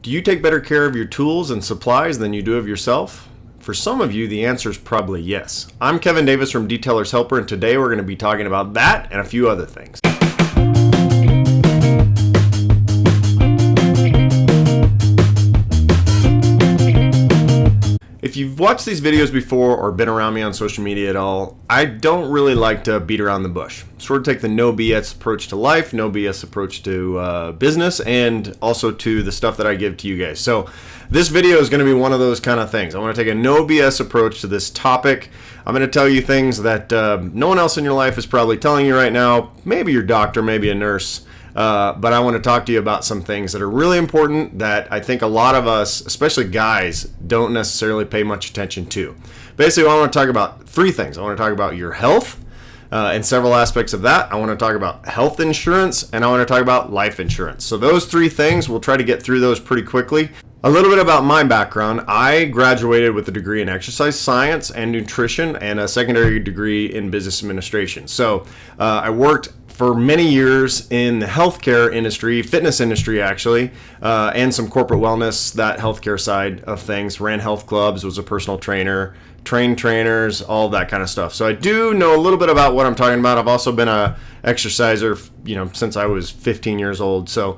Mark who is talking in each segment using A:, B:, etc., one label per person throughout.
A: Do you take better care of your tools and supplies than you do of yourself? For some of you, the answer is probably yes. I'm Kevin Davis from Detailer's Helper, and today we're going to be talking about that and a few other things. If you've watched these videos before or been around me on social media at all, I don't really like to beat around the bush. Sort of take the no BS approach to life, no BS approach to business, and also to the stuff that I give to you guys. So this video is going to be one of those kind of things. I want to take a no BS approach to this topic. I'm going to tell you things that no one else in your life is probably telling you right now. Maybe your doctor, maybe a nurse. But I want to talk to you about some things that are really important that I think a lot of us, especially guys, don't necessarily pay much attention to. Basically, I want to talk about three things. I want to talk about your health and several aspects of that. I want to talk about health insurance, and I want to talk about life insurance. So those three things, we'll try to get through those pretty quickly. A little bit about my background. I graduated with a degree in exercise science and nutrition and a secondary degree in business administration. So I worked for many years in the healthcare industry, fitness industry actually, and some corporate wellness, that healthcare side of things. Ran health clubs, was a personal trainer, trained trainers, all that kind of stuff. So I do know a little bit about what I'm talking about. I've also been a exerciser, since I was 15 years old. So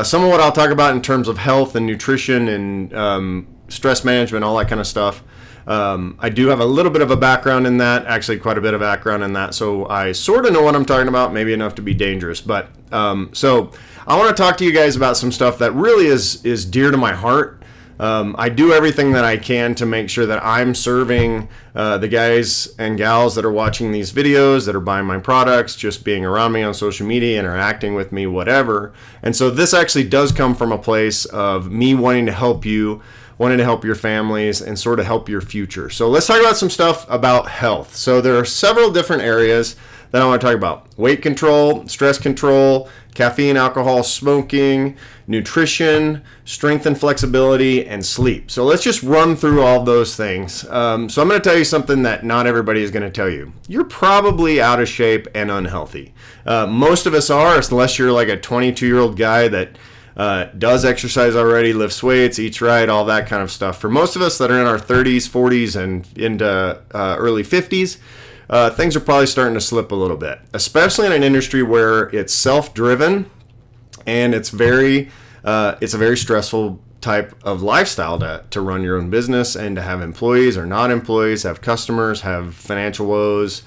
A: some of what I'll talk about in terms of health and nutrition and stress management, all that kind of stuff. I do have a little bit of a background in that, actually quite a bit of background in that, so I sort of know what I'm talking about, maybe enough to be dangerous. But so I want to talk to you guys about some stuff that really is dear to my heart. I do everything that I can to make sure that I'm serving the guys and gals that are watching these videos, that are buying my products, just being around me on social media, interacting with me, whatever. And so this actually does come from a place of me wanting to help you, wanting to help your families, and sort of help your future. So let's talk about some stuff about health. So there are several different areas that I want to talk about. Weight control, stress control, caffeine, alcohol, smoking, nutrition, strength and flexibility, and sleep. So let's just run through all those things. So I'm going to tell you something that not everybody is going to tell you. You're probably out of shape and unhealthy. Most of us are, unless you're like a 22-year-old guy that does exercise already, lifts weights, eats right, all that kind of stuff. For most of us that are in our 30s, 40s, and into early 50s, things are probably starting to slip a little bit, especially in an industry where it's self-driven and it's a very stressful type of lifestyle to run your own business and to have employees or not employees, have customers, have financial woes,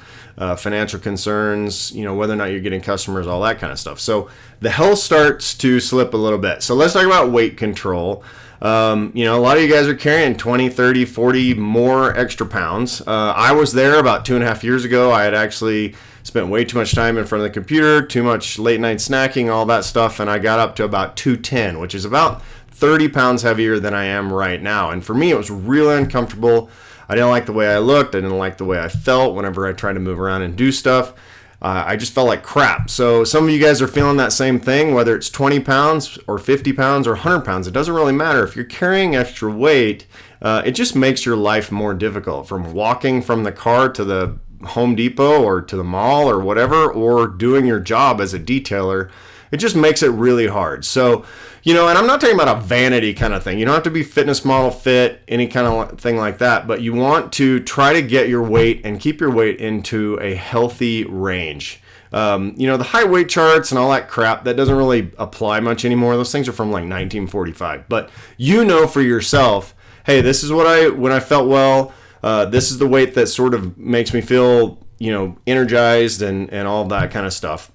A: financial concerns, whether or not you're getting customers, all that kind of stuff. So the health starts to slip a little bit. So let's talk about weight control. A lot of you guys are carrying 20, 30, 40 more extra pounds. I was there about 2.5 years ago. I had actually spent way too much time in front of the computer, too much late night snacking, all that stuff, and I got up to about 210, which is about 30 pounds heavier than I am right now. And for me, it was really uncomfortable. I didn't like the way I looked. I didn't like the way I felt whenever I tried to move around and do stuff. I just felt like crap. So some of you guys are feeling that same thing, whether it's 20 pounds or 50 pounds or 100 pounds. It doesn't really matter. If you're carrying extra weight, it just makes your life more difficult. From walking from the car to the Home Depot or to the mall or whatever, or doing your job as a detailer, it just makes it really hard. So, and I'm not talking about a vanity kind of thing. You don't have to be fitness model fit, any kind of thing like that, but you want to try to get your weight and keep your weight into a healthy range. The high weight charts and all that crap, that doesn't really apply much anymore. Those things are from like 1945. But for yourself, hey, this is when I felt well, this is the weight that sort of makes me feel, energized and all that kind of stuff.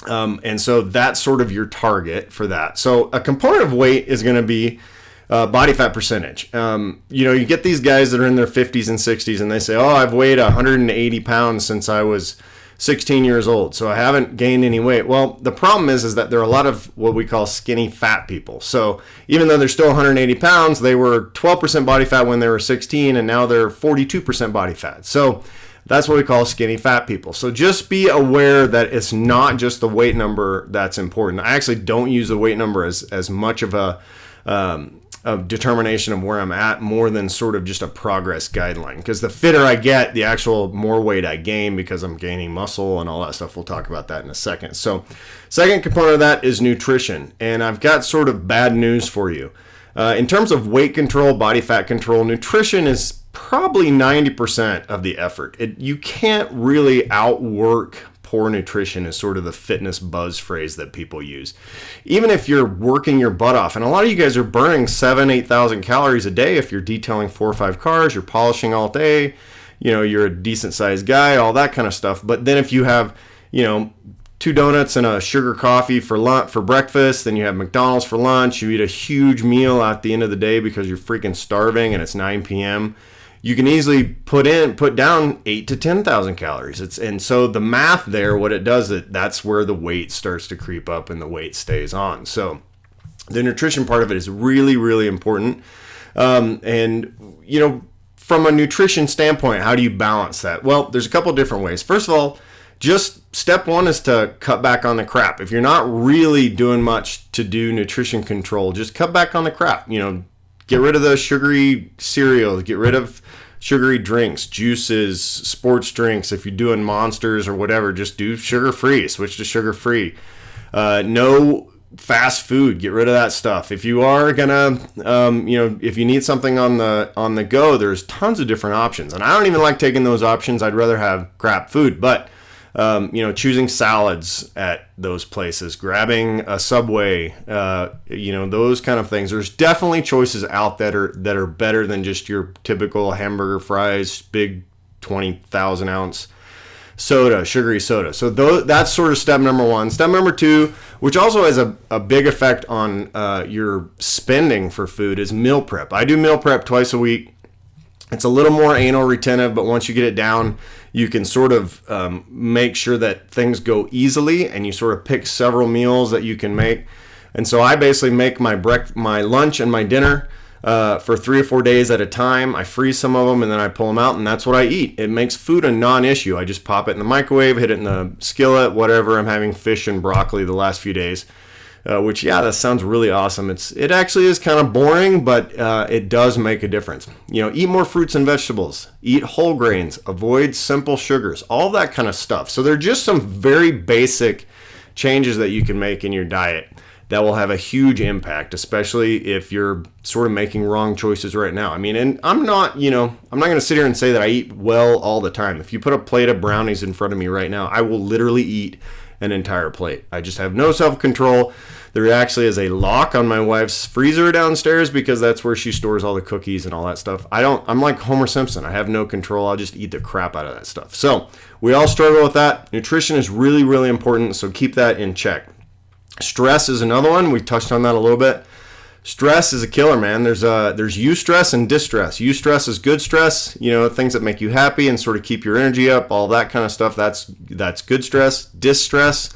A: And so that's sort of your target for that. So a component of weight is going to be body fat percentage. You get these guys that are in their 50s and 60s and they say, I've weighed 180 pounds since I was 16 years old, so I haven't gained any weight. Well, the problem is that there are a lot of what we call skinny fat people. So even though they're still 180 pounds, they were 12% body fat when they were 16 and now they're 42% body fat. So that's what we call skinny fat people. So just be aware that it's not just the weight number that's important. I actually don't use the weight number as much of a of determination of where I'm at more than sort of just a progress guideline. Because the fitter I get, the actual more weight I gain because I'm gaining muscle and all that stuff. We'll talk about that in a second. So second component of that is nutrition. And I've got sort of bad news for you. In terms of weight control, body fat control, nutrition is probably 90% of the effort. You can't really outwork poor nutrition is sort of the fitness buzz phrase that people use. Even if you're working your butt off, and a lot of you guys are burning 8,000 calories a day if you're detailing 4 or 5 cars, you're polishing all day, you're a decent sized guy, all that kind of stuff. But then if you have, 2 donuts and a sugar coffee for lunch, for breakfast, then you have McDonald's for lunch, you eat a huge meal at the end of the day because you're freaking starving and it's 9 p.m., you can easily put down 8 to 10,000 calories. And so the math there, what it does, that's where the weight starts to creep up and the weight stays on. So the nutrition part of it is really, really important. From a nutrition standpoint, how do you balance that? Well, there's a couple different ways. First of all, just step one is to cut back on the crap. If you're not really doing much to do nutrition control, just cut back on the crap. Get rid of the sugary cereals, get rid of sugary drinks, juices, sports drinks. If you're doing Monsters or whatever, just do sugar-free, switch to sugar-free. No fast food, get rid of that stuff. If you are gonna, if you need something on the go, there's tons of different options. And I don't even like taking those options. I'd rather have crap food, but choosing salads at those places, grabbing a Subway, those kind of things. There's definitely choices out that are better than just your typical hamburger, fries, big 20,000 ounce soda, sugary soda. So that's sort of step number one. Step number two, which also has a big effect on your spending for food, is meal prep. I do meal prep twice a week. It's a little more anal retentive, but once you get it down, you can sort of make sure that things go easily, and you sort of pick several meals that you can make. And so I basically make my lunch and my dinner for 3 or 4 days at a time. I freeze some of them, and then I pull them out, and that's what I eat. It makes food a non-issue. I just pop it in the microwave, hit it in the skillet, whatever. I'm having fish and broccoli the last few days. That sounds really awesome. It actually is kind of boring, but it does make a difference. Eat more fruits and vegetables, eat whole grains, avoid simple sugars, all that kind of stuff. So they're just some very basic changes that you can make in your diet that will have a huge impact, especially if you're sort of making wrong choices right now. And I'm not going to sit here and say that I eat well all the time. If you put a plate of brownies in front of me right now, I will literally eat an entire plate. I just have no self-control. There actually is a lock on my wife's freezer downstairs because that's where she stores all the cookies and all that stuff. I'm like Homer Simpson. I have no control. I'll just eat the crap out of that stuff. So we all struggle with that. Nutrition is really, really important, so keep that in check. Stress is another one. We touched on that a little bit. Stress is a killer, man. There's eustress and distress. Eustress is good stress, things that make you happy and sort of keep your energy up, all that kind of stuff. That's good stress. Distress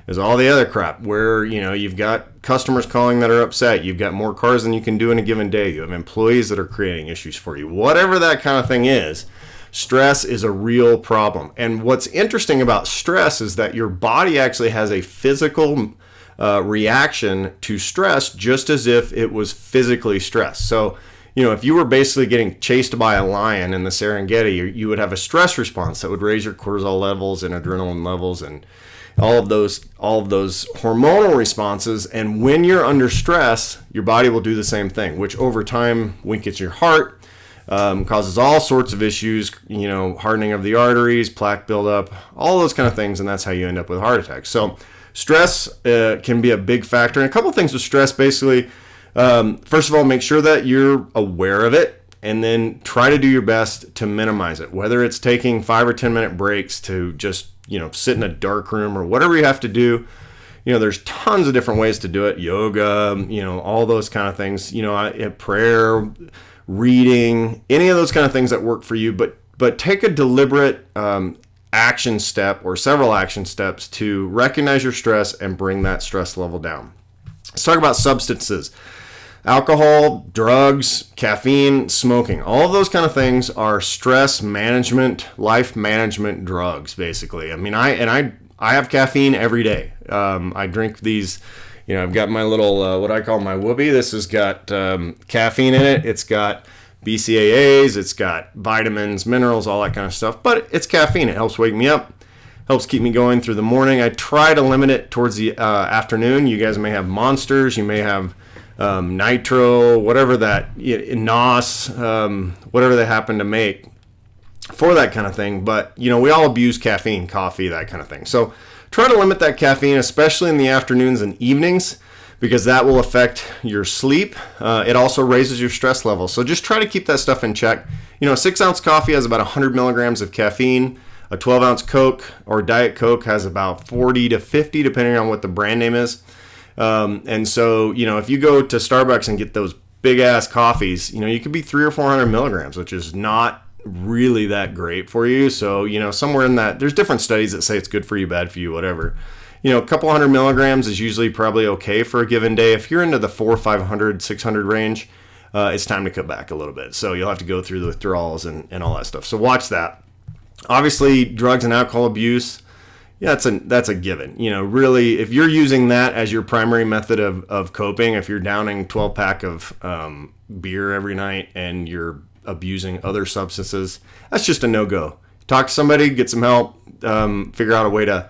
A: is all the other crap where, you've got customers calling that are upset. You've got more cars than you can do in a given day. You have employees that are creating issues for you. Whatever that kind of thing is, stress is a real problem. And what's interesting about stress is that your body actually has a physical reaction to stress, just as if it was physically stressed. So, if you were basically getting chased by a lion in the Serengeti, you would have a stress response that would raise your cortisol levels and adrenaline levels and all of those hormonal responses. And when you're under stress, your body will do the same thing, which over time weakens your heart, causes all sorts of issues, hardening of the arteries, plaque buildup, all those kind of things, and that's how you end up with heart attacks. So stress can be a big factor. And a couple things with stress, basically, first of all, make sure that you're aware of it, and then try to do your best to minimize it, whether it's taking 5 or 10 minute breaks to just sit in a dark room or whatever you have to do. There's tons of different ways to do it. Yoga, all those kind of things, prayer, reading, any of those kind of things that work for you. But take a deliberate action step or several action steps to recognize your stress and bring that stress level down. Let's talk about substances. Alcohol, drugs, caffeine, smoking, all of those kind of things are stress management, life management drugs, basically. I have caffeine every day. I drink these, I've got my little, what I call my whoopee. This has got caffeine in it. It's got BCAAs. It's got vitamins, minerals, all that kind of stuff. But it's caffeine. It helps wake me up. Helps keep me going through the morning. I try to limit it towards the afternoon. You guys may have Monsters. You may have Nitro, whatever that, NOS, whatever they happen to make for that kind of thing. But, we all abuse caffeine, coffee, that kind of thing. So try to limit that caffeine, especially in the afternoons and evenings, because that will affect your sleep. It also raises your stress levels. So just try to keep that stuff in check. A 6-ounce coffee has about 100 milligrams of caffeine. A 12-ounce Coke or Diet Coke has about 40 to 50, depending on what the brand name is. And so, if you go to Starbucks and get those big-ass coffees, you could be 300 or 400 milligrams, which is not really that great for you. So, somewhere in that, there's different studies that say it's good for you, bad for you, whatever. A couple hundred milligrams is usually probably okay for a given day. If you're into the 400, 500, 600 range, it's time to cut back a little bit. So you'll have to go through the withdrawals and all that stuff. So watch that. Obviously, drugs and alcohol abuse, that's a given. Really, if you're using that as your primary method of coping, if you're downing 12-pack of beer every night and you're abusing other substances, that's just a no-go. Talk to somebody, get some help, figure out a way to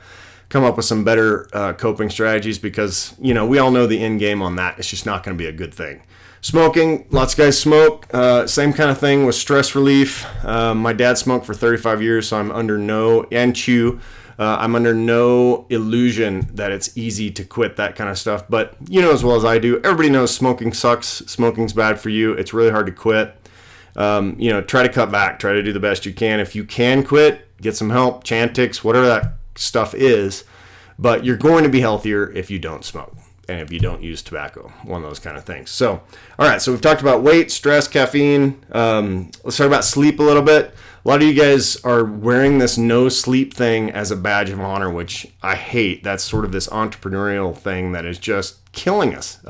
A: come up with some better coping strategies, because, we all know the end game on that. It's just not going to be a good thing. Smoking, lots of guys smoke. Same kind of thing with stress relief. My dad smoked for 35 years, so I'm under no illusion that it's easy to quit that kind of stuff. But as well as I do, everybody knows smoking sucks. Smoking's bad for you. It's really hard to quit. Try to cut back. Try to do the best you can. If you can quit, get some help, Chantix, whatever that stuff is. But you're going to be healthier if you don't smoke. And if you don't use tobacco, one of those kind of things. So, all right, so we've talked about weight, stress, caffeine. Let's talk about sleep a little bit. A lot of you guys are wearing this no sleep thing as a badge of honor, which I hate. That's sort of this entrepreneurial thing that is just killing us.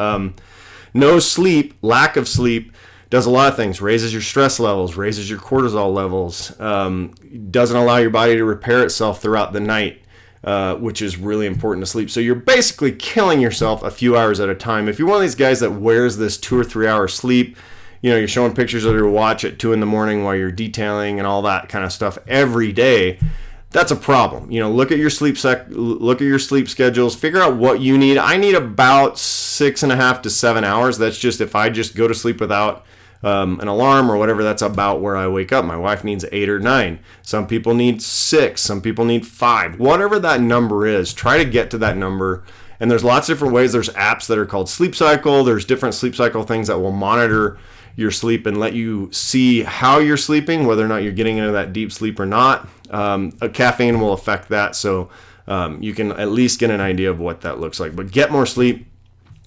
A: No sleep, lack of sleep, does a lot of things. Raises your stress levels, raises your cortisol levels, doesn't allow your body to repair itself throughout the night. Which is really important to sleep. So you're basically killing yourself a few hours at a time. If you're one of these guys that wears this 2 or 3 hour sleep, you're showing pictures of your watch at 2 a.m. while you're detailing and all that kind of stuff every day, that's a problem. Look at your sleep schedules, figure out what you need. I need about 6.5 to 7 hours. That's just if I just go to sleep without an alarm or whatever, that's about where I wake up. My wife needs 8 or 9. Some people need 6. Some people need 5. Whatever that number is, try to get to that number. And there's lots of different ways. There's apps that are called Sleep Cycle. There's different sleep cycle things that will monitor your sleep and let you see how you're sleeping, whether or not you're getting into that deep sleep or not. A caffeine will affect that, so you can at least get an idea of what that looks like. But get more sleep.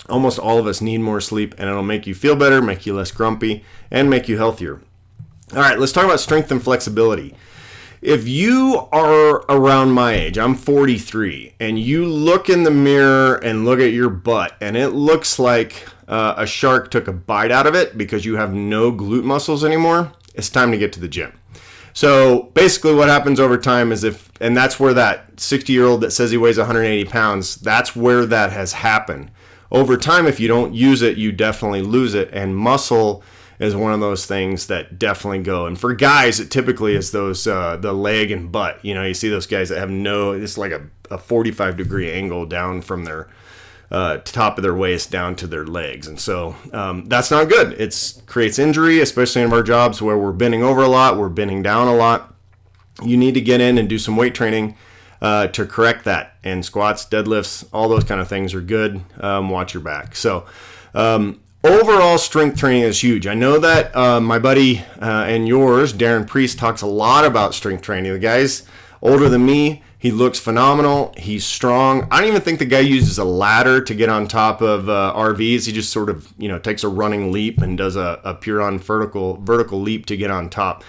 A: Almost all of us need more sleep, and it'll make you feel better, make you less grumpy, and make you healthier. All right, let's talk about strength and flexibility. If you are around my age, I'm 43, and you look in the mirror and look at your butt, and it looks like a shark took a bite out of it because you have no glute muscles anymore, it's time to get to the gym. So basically what happens over time is and that's where that 60-year-old that says he weighs 180 pounds, that's where that has happened. Over time, if you don't use it, you definitely lose it. And muscle is one of those things that definitely go. And for guys, it typically is those the leg and butt. You see those guys that have it's like a 45-degree angle down from their top of their waist down to their legs. And so that's not good. It creates injury, especially in our jobs where we're bending over a lot, we're bending down a lot. You need to get in and do some weight training to correct that. And squats, deadlifts, all those kind of things are good. Watch your back. So overall strength training is huge. I know that my buddy and yours, Darren Priest, talks a lot about strength training. The guy's older than me. He looks phenomenal. He's strong. I don't even think the guy uses a ladder to get on top of RVs. He just sort of, takes a running leap and does a pure-on vertical leap to get on top.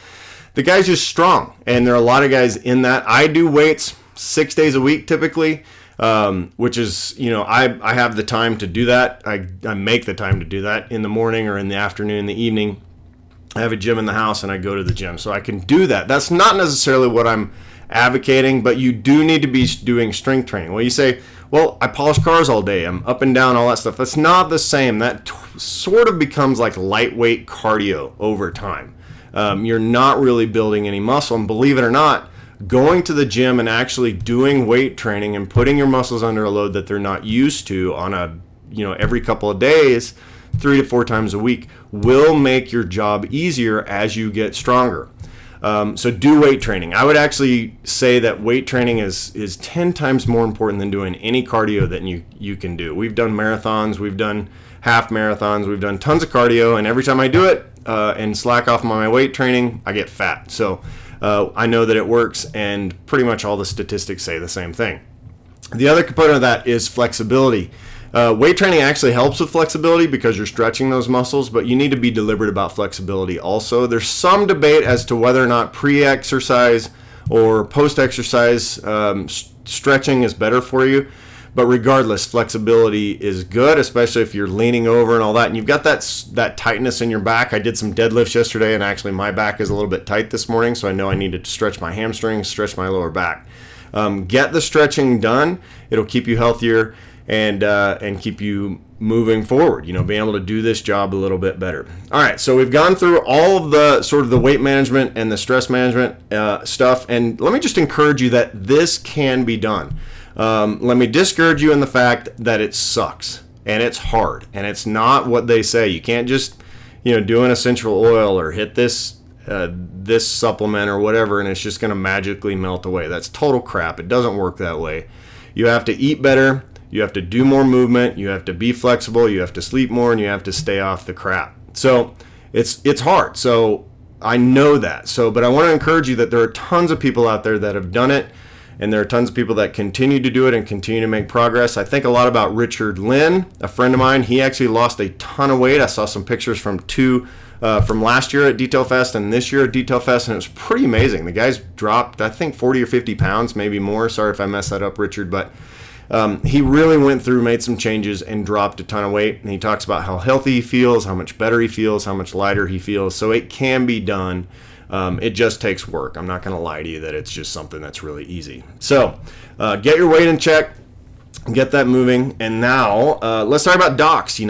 A: The guy's just strong, and there are a lot of guys in that. I do weights 6 days a week typically, which is, I have the time to do that. I make the time to do that in the morning or in the afternoon, in the evening. I have a gym in the house and I go to the gym, so I can do that. That's not necessarily what I'm advocating, but you do need to be doing strength training. Well, you say, well, I polish cars all day, I'm up and down, all that stuff. That's not the same. That sort of becomes like lightweight cardio over time. You're not really building any muscle, and believe it or not, going to the gym and actually doing weight training and putting your muscles under a load that they're not used to on a, every couple of days, 3 to 4 times a week, will make your job easier as you get stronger. So do weight training. I would actually say that weight training is 10 times more important than doing any cardio that you can do. We've done marathons, we've done half marathons, we've done tons of cardio, and every time I do it and slack off on my weight training, I get fat. So I know that it works, and pretty much all the statistics say the same thing. The other component of that is flexibility. Weight training actually helps with flexibility because you're stretching those muscles, but you need to be deliberate about flexibility also. There's some debate as to whether or not pre-exercise or post-exercise stretching is better for you. But regardless, flexibility is good, especially if you're leaning over and all that. And you've got that tightness in your back. I did some deadlifts yesterday, and actually my back is a little bit tight this morning, so I know I needed to stretch my hamstrings, stretch my lower back. Get the stretching done. It'll keep you healthier and keep you moving forward, being able to do this job a little bit better. All right, so we've gone through all of the sort of the weight management and the stress management stuff, and let me just encourage you that this can be done. Let me discourage you in the fact that it sucks and it's hard and it's not what they say. You can't just, do an essential oil or hit this supplement or whatever and it's just going to magically melt away. That's total crap. It doesn't work that way. You have to eat better. You have to do more movement. You have to be flexible. You have to sleep more, and you have to stay off the crap. So it's hard. So I know that. But I want to encourage you that there are tons of people out there that have done it. And there are tons of people that continue to do it and continue to make progress. I think a lot about Richard Lynn, a friend of mine. He actually lost a ton of weight. I saw some pictures from last year at Detail Fest and this year at Detail Fest, and it was pretty amazing. The guy's dropped, I think, 40 or 50 pounds, maybe more. Sorry if I messed that up, Richard, but he really went through, made some changes, and dropped a ton of weight. And he talks about how healthy he feels, how much better he feels, how much lighter he feels. So it can be done. It just takes work. I'm not going to lie to you that it's just something that's really easy. So get your weight in check, get that moving. And now let's talk about docs.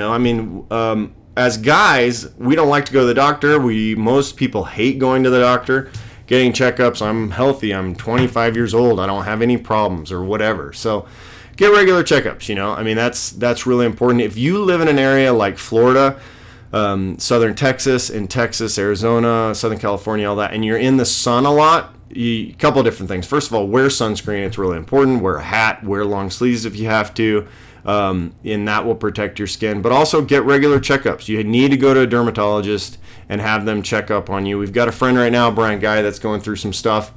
A: As guys, we don't like to go to the doctor. Most people hate going to the doctor, getting checkups. I'm healthy. I'm 25 years old. I don't have any problems or whatever. So get regular checkups. That's really important. If you live in an area like Florida, southern Texas, Arizona, Southern California, all that, and you're in the sun a lot, a couple of different things. First of all, wear sunscreen. It's really important. Wear a hat, wear long sleeves if you have to, and that will protect your skin. But also get regular checkups. You need to go to a dermatologist and have them check up on you. We've got a friend right now, Brian Guy, that's going through some stuff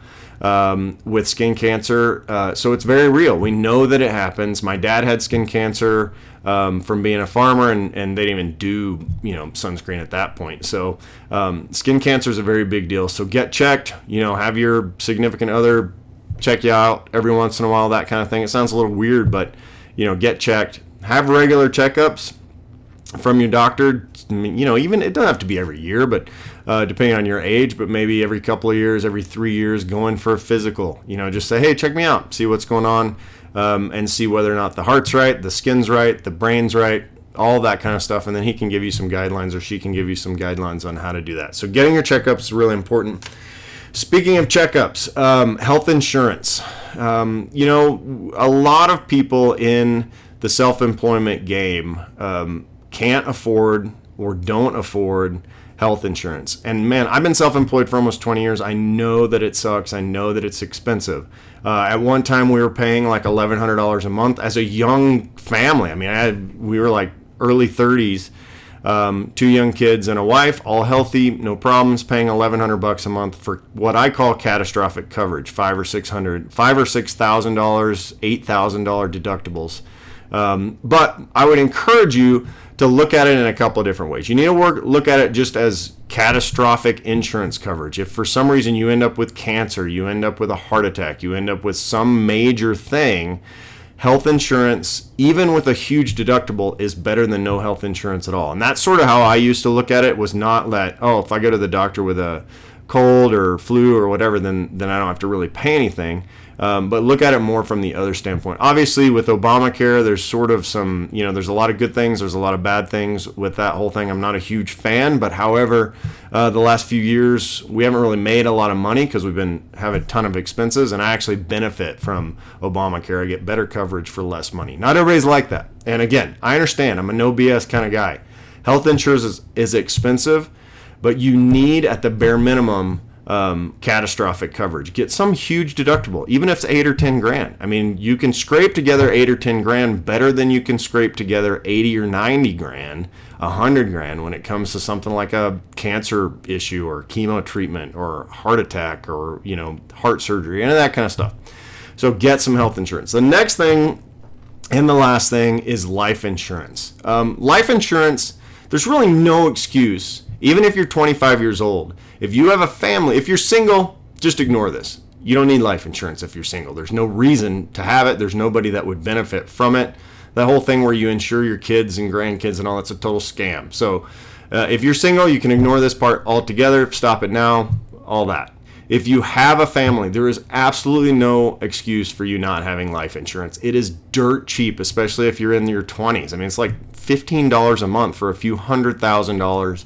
A: with skin cancer. So it's very real. We know that it happens. My dad had skin cancer from being a farmer, and they didn't even do sunscreen at that point. So skin cancer is a very big deal. So get checked. Have your significant other check you out every once in a while, that kind of thing. It sounds a little weird, but get checked. Have regular checkups from your doctor. Even it doesn't have to be every year, but depending on your age, but maybe every couple of years, every 3 years, going for a physical. Just say, hey, check me out, see what's going on, and see whether or not the heart's right, the skin's right, the brain's right, all that kind of stuff. And then he can give you some guidelines, or she can give you some guidelines on how to do that. So getting your checkups is really important. Speaking of checkups, health insurance. A lot of people in the self-employment game can't afford or don't afford health insurance. And man, I've been self-employed for almost 20 years. I know that it sucks. I know that it's expensive. At one time, we were paying like $1,100 a month as a young family. We were like early 30s, 2 young kids and a wife, all healthy, no problems, paying $1,100 a month for what I call catastrophic coverage, $5,000 or $6,000, $8,000 deductibles. But I would encourage you to look at it in a couple of different ways. You need to look at it just as catastrophic insurance coverage. If for some reason you end up with cancer, you end up with a heart attack, you end up with some major thing, health insurance, even with a huge deductible, is better than no health insurance at all. And that's sort of how I used to look at it, was not that, if I go to the doctor with a cold or flu or whatever, then I don't have to really pay anything. But look at it more from the other standpoint. Obviously, with Obamacare, there's sort of some, there's a lot of good things. There's a lot of bad things with that whole thing. I'm not a huge fan, but however, the last few years, we haven't really made a lot of money because we've been having a ton of expenses, and I actually benefit from Obamacare. I get better coverage for less money. Not everybody's like that. And again, I understand. I'm a no BS kind of guy. Health insurance is expensive, but you need, at the bare minimum, catastrophic coverage. Get some huge deductible, even if it's 8 or 10 grand. I mean, you can scrape together 8 or 10 grand better than you can scrape together 80 or 90 grand, 100 grand when it comes to something like a cancer issue or chemo treatment or heart attack or, heart surgery, any of that kind of stuff. So get some health insurance. The next thing and the last thing is life insurance. Life insurance, there's really no excuse. Even if you're 25 years old, if you have a family, if you're single, just ignore this. You don't need life insurance if you're single. There's no reason to have it. There's nobody that would benefit from it. That whole thing where you insure your kids and grandkids and all, that's a total scam. So if you're single, you can ignore this part altogether. Stop it now, all that. If you have a family, there is absolutely no excuse for you not having life insurance. It is dirt cheap, especially if you're in your 20s. I mean, it's like $15 a month for a few $100,000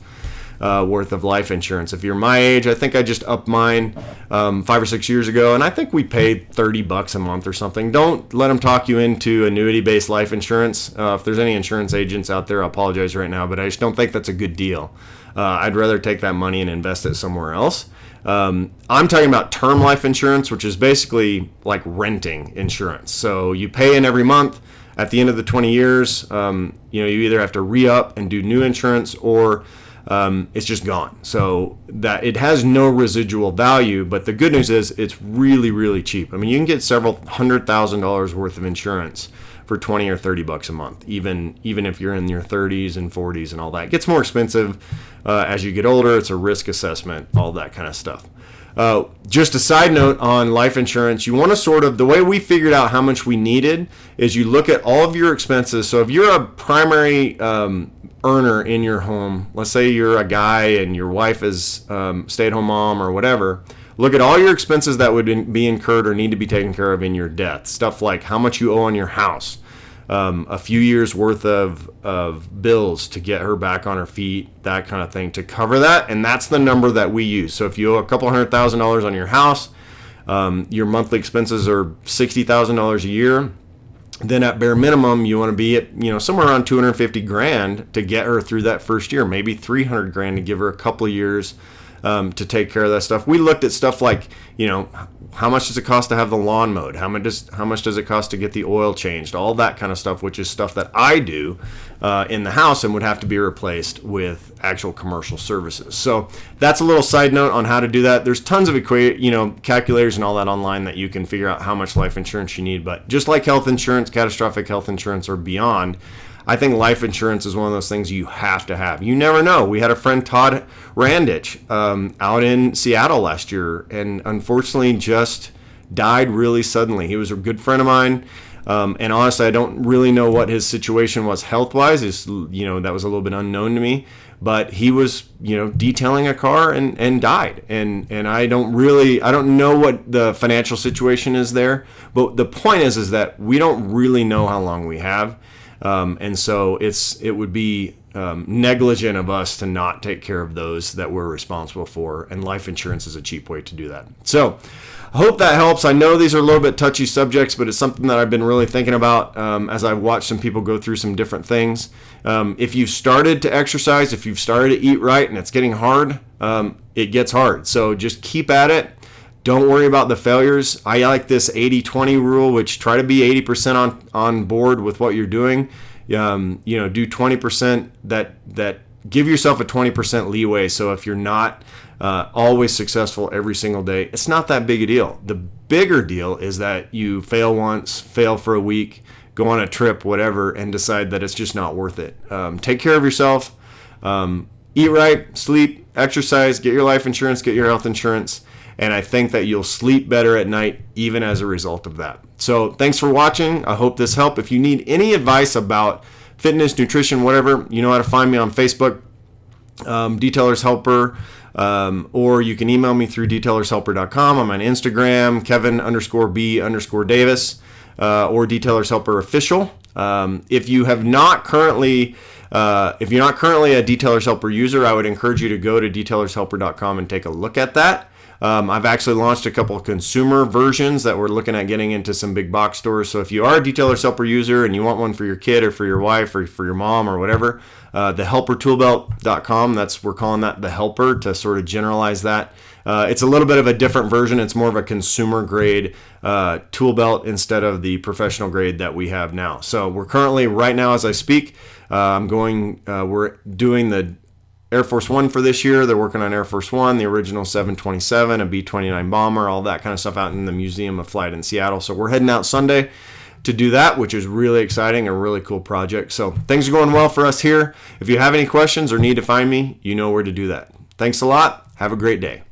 A: worth of life insurance. If you're my age, I think I just upped mine 5 or 6 years ago, and I think we paid $30 a month or something. Don't let them talk you into annuity-based life insurance. If there's any insurance agents out there, I apologize right now, but I just don't think that's a good deal. I'd rather take that money and invest it somewhere else. I'm talking about term life insurance, which is basically like renting insurance. So you pay in every month. At the end of the 20 years, you either have to re-up and do new insurance, or it's just gone. So that it has no residual value, but the good news is it's really, really cheap. I mean, you can get several $100,000 worth of insurance for 20 or $30 a month, even if you're in your 30s and 40s and all that. It gets more expensive as you get older. It's a risk assessment, all that kind of stuff. Just a side note on life insurance, you want to the way we figured out how much we needed is you look at all of your expenses. So if you're a primary earner in your home, let's say you're a guy and your wife is stay-at-home mom or whatever, look at all your expenses that would be incurred or need to be taken care of in your death. Stuff like how much you owe on your house, a few years worth of bills to get her back on her feet, that kind of thing, to cover that. And that's the number that we use. So if you owe a couple $100,000 on your house, your monthly expenses are $60,000 a year, then at bare minimum, you want to be at, somewhere around 250 grand to get her through that first year, maybe 300 grand to give her a couple of years to take care of that stuff. We looked at stuff like, how much does it cost to have the lawn mowed? How much does it cost to get the oil changed? All that kind of stuff, which is stuff that I do in the house and would have to be replaced with actual commercial services. So that's a little side note on how to do that. There's tons of calculators and all that online that you can figure out how much life insurance you need. But just like health insurance, catastrophic health insurance or beyond, I think life insurance is one of those things you have to have. You never know. We had a friend, Todd Randich, out in Seattle last year, and unfortunately just died really suddenly. He was a good friend of mine, and honestly, I don't really know what his situation was health-wise. That was a little bit unknown to me. But he was, detailing a car and died. And I don't know what the financial situation is there. But the point is that we don't really know how long we have. And so it would be negligent of us to not take care of those that we're responsible for, and life insurance is a cheap way to do that. So I hope that helps. I know these are a little bit touchy subjects, but it's something that I've been really thinking about as I've watched some people go through some different things. If you've started to exercise, if you've started to eat right and it's getting hard, it gets hard. So just keep at it. Don't worry about the failures. I like this 80-20 rule, which try to be 80% on board with what you're doing. Do 20% that give yourself a 20% leeway. So if you're not always successful every single day, it's not that big a deal. The bigger deal is that you fail once, fail for a week, go on a trip, whatever, and decide that it's just not worth it. Take care of yourself. Eat right, sleep, exercise, get your life insurance, get your health insurance. And I think that you'll sleep better at night even as a result of that. So thanks for watching. I hope this helped. If you need any advice about fitness, nutrition, whatever, you know how to find me on Facebook. Detailers Helper, or you can email me through detailershelper.com. I'm on Instagram, Kevin_B_Davis, or Detailers Helper Official. If you're not currently a Detailers Helper user, I would encourage you to go to detailershelper.com and take a look at that. I've actually launched a couple of consumer versions that we're looking at getting into some big box stores. So if you are a Detailers Helper user and you want one for your kid or for your wife or for your mom or whatever, thehelpertoolbelt.com, we're calling that the Helper to sort of generalize that. It's a little bit of a different version. It's more of a consumer grade tool belt instead of the professional grade that we have now. So we're currently, right now as I speak, we're doing the Air Force One for this year. They're working on Air Force One, the original 727, a B-29 bomber, all that kind of stuff out in the Museum of Flight in Seattle. So we're heading out Sunday to do that, which is really exciting, a really cool project. So things are going well for us here. If you have any questions or need to find me, you know where to do that. Thanks a lot. Have a great day.